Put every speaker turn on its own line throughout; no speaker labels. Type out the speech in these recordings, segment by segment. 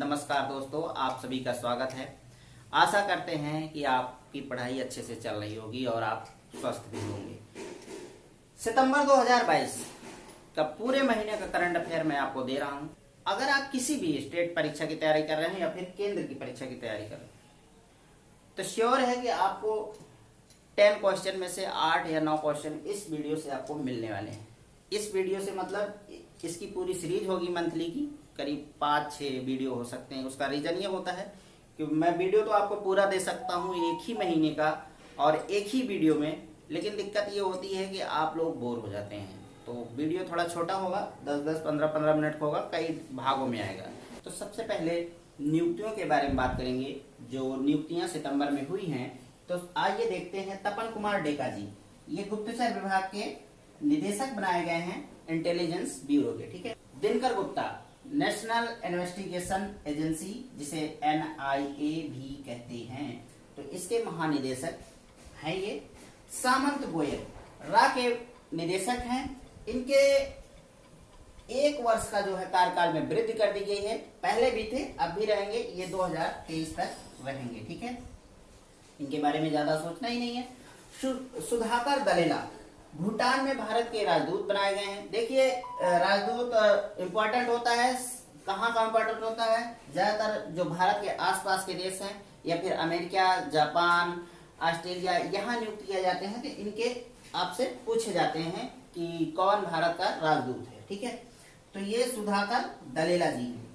नमस्कार दोस्तों, आप सभी का स्वागत है। आशा करते हैं कि आपकी पढ़ाई अच्छे से चल रही होगी और आप स्वस्थ भी होंगे। सितंबर 2022 का पूरे महीने का करंट अफेयर मैं आपको दे रहा हूं। अगर आप किसी भी स्टेट परीक्षा की तैयारी कर रहे हैं या फिर केंद्र की परीक्षा की तैयारी कर रहे हैं तो श्योर है कि आपको 10 क्वेश्चन में से 8 या 9 क्वेश्चन इस वीडियो से आपको मिलने वाले हैं। इस वीडियो से मतलब इसकी पूरी सीरीज होगी मंथली की, करीब 5-6 वीडियो हो सकते हैं। उसका रीजन ये होता है कि मैं वीडियो तो आपको पूरा दे सकता हूँ एक ही महीने का और एक ही वीडियो में, लेकिन दिक्कत ये होती है कि आप लोग बोर हो जाते हैं। तो वीडियो थोड़ा छोटा होगा, 10-10, 15-15 मिनट का होगा, कई भागों में आएगा। तो सबसे पहले नियुक्तियों के बारे में बात करेंगे, जो नियुक्तियां सितंबर में हुई हैं। तो आइए देखते हैं। तपन कुमार डेका जी, ये गुप्तचर विभाग के निदेशक बनाए गए हैं इंटेलिजेंस ब्यूरो के, ठीक है। Dinkar Gupta, national investigation agency, जिसे NIA भी कहते हैं, तो इसके महानिदेशक हैं ये। सामंत गोयल रा के निदेशक हैं। इनके 1 वर्ष का जो है कार्यकाल में वृद्धि कर दी गई है। पहले भी थे, अब भी रहेंगे, ये 2023 तक रहेंगे, ठीक है। इनके बारे में ज्यादा सोचना ही नहीं है। सुधाकर दलेला भूटान में भारत के राजदूत बनाए गए हैं। देखिए, राजदूत इम्पोर्टेंट होता है, कहाँ का इम्पोर्टेंट होता है? ज्यादातर जो भारत के आसपास के देश हैं या फिर अमेरिका, जापान, ऑस्ट्रेलिया, यहाँ नियुक्त किए जाते हैं। तो इनके आपसे पूछे जाते हैं कि कौन भारत का राजदूत है, ठीक है। तो ये सुधाकर दलेला जी हैं।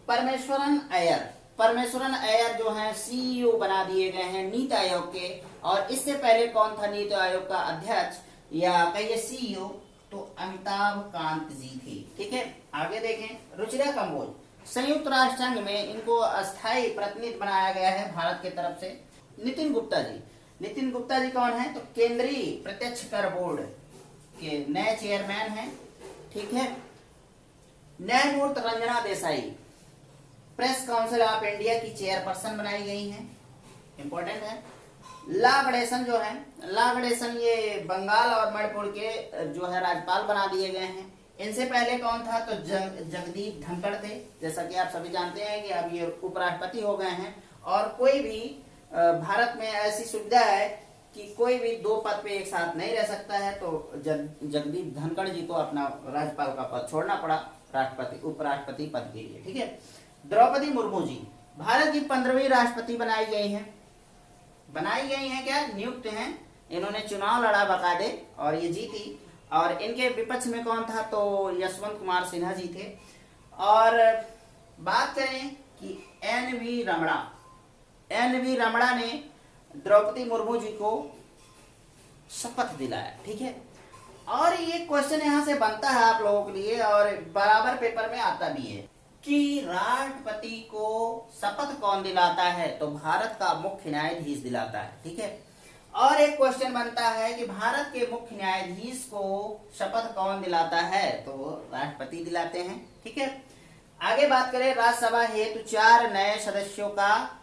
परमेश्वरन अय्यर जो है CEO बना दिए गए हैं नीति आयोग के। और इससे पहले कौन था नीति आयोग का अध्यक्ष या कहिए CEO? तो अमिताभ कांत जी थे, ठीक है। आगे देखें। रुचिरा कंबोज, संयुक्त राष्ट्र संघ में इनको अस्थायी प्रतिनिधि बनाया गया है भारत की तरफ से। नितिन गुप्ता जी कौन है? तो केंद्रीय प्रत्यक्ष कर बोर्ड के नए चेयरमैन हैं, ठीक है। न्यायमूर्ति Ranjana Desai press council of India की चेयरपर्सन बनाई गई हैं, इंपॉर्टेंट है। ला गणेशन ये बंगाल और मणिपुर के जो है राज्यपाल बना दिए गए हैं। इनसे पहले कौन था? तो जगदीप धनखड़ थे। जैसा कि आप सभी जानते हैं कि अब ये उपराष्ट्रपति हो गए हैं। और कोई भी भारत में ऐसी सुविधा है कि कोई भी 2 पद पे एक साथ नहीं रह सकता है। तो जगदीप धनखड़ जी को अपना राज्यपाल का पद छोड़ना पड़ा उपराष्ट्रपति पद के लिए, ठीक है। द्रौपदी मुर्मू जी भारत की 15वीं राष्ट्रपति बनाई गई हैं क्या? नियुक्त हैं। इन्होंने चुनाव लड़ा बकायदे और ये जीती। और इनके विपक्ष में कौन था? तो यशवंत कुमार सिन्हा जी थे। और बात करें कि NV रमणा ने द्रौपदी मुर्मू जी को शपथ दिलाया, ठीक है। और ये क्वेश्चन यहां से बनता है आप लोगों के लिए और बराबर पेपर में आता भी है कि राष्ट्रपति को शपथ कौन दिलाता है? तो भारत का मुख्य न्यायाधीश दिलाता है, ठीक है। और एक क्वेश्चन बनता है कि भारत के मुख्य न्यायाधीश को शपथ कौन दिलाता है? तो राष्ट्रपति दिलाते हैं, ठीक है। आगे बात करें। राज्यसभा हेतु 4 नए सदस्यों का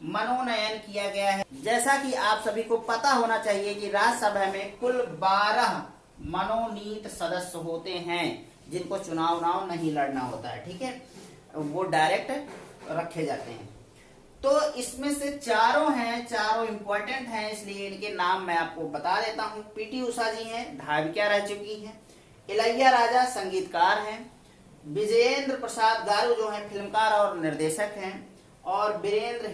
मनोनयन किया गया है। जैसा कि आप सभी को पता होना चाहिए कि राज्यसभा में कुल 12 मनोनीत सदस्य होते हैं जिनको चुनाव नहीं लड़ना होता है, ठीक है। वो डायरेक्ट रखे जाते हैं। तो इसमें से चारों इंपॉर्टेंट हैं, इसलिए इनके नाम मैं आपको बता देता हूं। PT उषा जी हैं, धाविका रह चुकी हैं। इलैया राजा संगीतकार हैं। विजयेंद्र प्रसाद गारू जो हैं फिल्मकार और निर्देशक हैं। और वीरेंद्र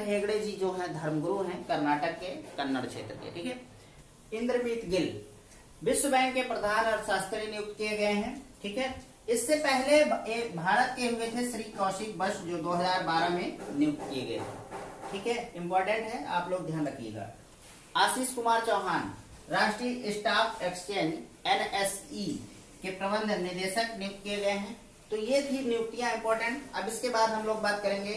हेगड़े जी जो हैं धर्मगुरु हैं, कर्नाटक के कन्नड़ क्षेत्र के, ठीक है। इंद्रमीत गिल विश्व बैंक के प्रधान अर्थशास्त्री नियुक्त किए गए हैं, ठीक है। इससे पहले भारत के हुए थे श्री कौशिक बस, जो 2012 में नियुक्त किए गए थे, ठीक है। इंपॉर्टेंट है, आप लोग ध्यान रखिएगा। आशीष कुमार चौहान राष्ट्रीय स्टॉक एक्सचेंज NSE के प्रबंध निदेशक नियुक्त किए गए हैं। तो ये थी नियुक्तियां इंपॉर्टेंट। अब इसके बाद हम लोग बात करेंगे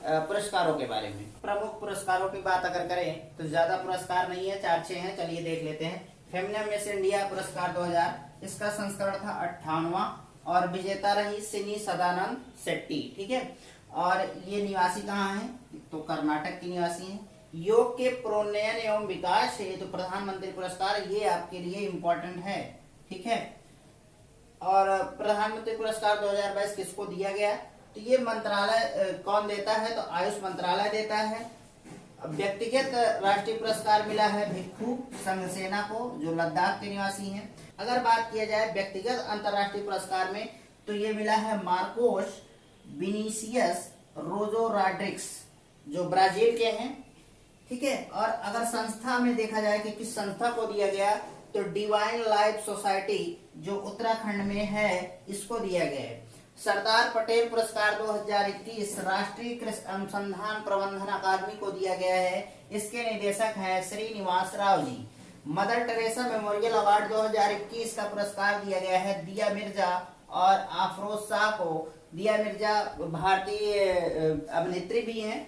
पुरस्कारों के बारे में। प्रमुख पुरस्कारों की बात अगर करें तो ज्यादा पुरस्कार नहीं है, 4-6 हैं, चलिए देख लेते हैं। फेमिना मिस इंडिया पुरस्कार 2000, इसका संस्करण था 58वां और विजेता रही सिनी सदानंद शेट्टी, ठीक है। और ये निवासी कहाँ है? तो कर्नाटक की निवासी हैं। योग के प्रोन्नयन एवं विकास हेतु तो प्रधानमंत्री पुरस्कार, ये आपके लिए इम्पोर्टेंट है, ठीक है। और प्रधानमंत्री पुरस्कार 2022 किसको दिया गया? तो ये मंत्रालय कौन देता है? तो आयुष मंत्रालय देता है। व्यक्तिगत राष्ट्रीय पुरस्कार मिला है भिक्षु संघ सेना को, जो लद्दाख के निवासी हैं। अगर बात किया जाए व्यक्तिगत अंतरराष्ट्रीय पुरस्कार में, तो ये मिला है मार्कोस विनीसियस रोजो रॉड्रिग्स, जो ब्राजील के हैं। ठीक है। और अगर संस्था में देखा जाए कि किस संस्था को दिया गया, तो डिवाइन लाइफ सोसाइटी जो उत्तराखंड में है, इसको दिया गया है। सरदार पटेल पुरस्कार 2021 राष्ट्रीय कृषि अनुसंधान प्रबंधन अकादमी को दिया गया है। इसके निदेशक हैं Srinivas Rao ji. Mother Teresa memorial award 2021 का पुरस्कार दिया गया है दिया मिर्जा और अफरोज शाह को। दिया मिर्जा भारतीय अभिनेत्री भी हैं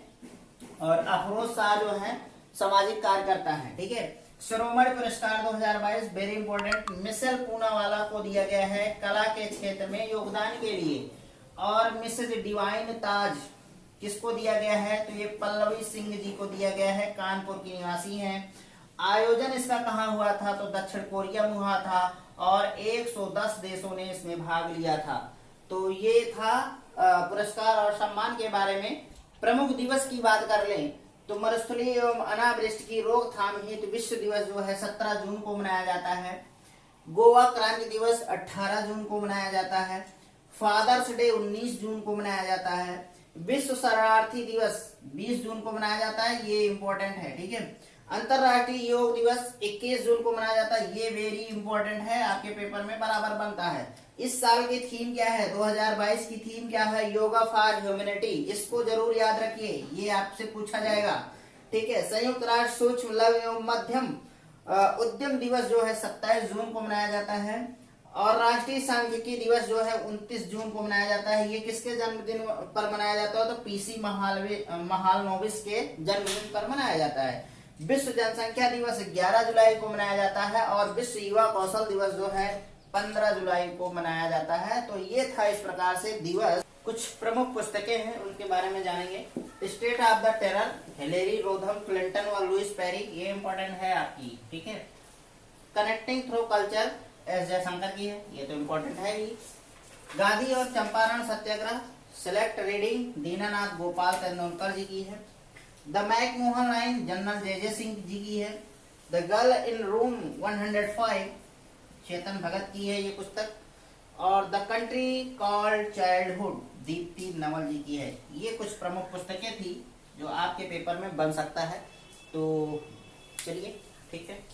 और अफरोज शाह जो है सामाजिक कार्यकर्ता हैं। ठीक है। शिरोमणि पुरस्कार 2022 वेरी इंपॉर्टेंट मिशेल पूनावाला को दिया गया है कला के क्षेत्र में योगदान के लिए। और मिसेज डिवाइन ताज किसको दिया गया है? तो ये पल्लवी सिंह जी को दिया गया है, कानपुर की निवासी हैं। आयोजन इसका कहाँ हुआ था? तो दक्षिण कोरिया में हुआ था और 110 देशों ने इसमें भाग लिया था। तो ये था पुरस्कार और सम्मान के बारे में। प्रमुख दिवस की बात कर लें तो मरुस्थलीय एवं अनावृष्टि की रोकथाम हेतु विश्व दिवस जो है 17 जून को मनाया जाता है। गोवा क्रांति दिवस 18 जून को मनाया जाता है। फादर्स डे 19 जून को मनाया जाता है। विश्व शरणार्थी दिवस 20 जून को मनाया जाता है, ये इंपॉर्टेंट है। ठीक है। अंतरराष्ट्रीय योग दिवस 21 जून को मनाया जाता है, ये वेरी इंपॉर्टेंट है, आपके पेपर में बराबर बनता है। इस साल की थीम क्या है? 2022 की थीम क्या है? Yoga for humanity. इसको जरूर याद रखिए, ये आपसे पूछा जाएगा। ठीक है। संयुक्त राष्ट्र सूक्ष्म लघु एवं मध्यम उद्यम दिवस जो है 27 जून को मनाया जाता है। और राष्ट्रीय सांख्यिकी दिवस जो है 29 जून को मनाया जाता है। ये किसके जन्मदिन पर मनाया जाता है? तो पीसी महालनोबिस के जन्मदिन पर मनाया जाता है। विश्व जनसंख्या दिवस 11 जुलाई को मनाया जाता है और विश्व युवा कौशल दिवस जो है 15 जुलाई को मनाया जाता है। तो ये था इस प्रकार से दिवस। कुछ प्रमुख पुस्तकें हैं, उनके बारे में जानेंगे। State of the terror, Hillary Rodham Clinton और लुइस पेरी, ये इंपॉर्टेंट है आपकी। ठीक है। Connecting through culture S Jaishankar की है, ये तो इंपॉर्टेंट है ही। गांधी और चंपारण सत्याग्रह, सिलेक्ट रीडिंग दीनानाथ गोपाल तेंदुलकर जी की है। The McMahon line general J Singh ji की है। The girl in room 105 Chetan Bhagat की है ये पुस्तक। और the country called childhood Deepti Naval जी की है। ये कुछ प्रमुख पुस्तकें थी जो आपके पेपर में बन सकता है। तो चलिए, ठीक है।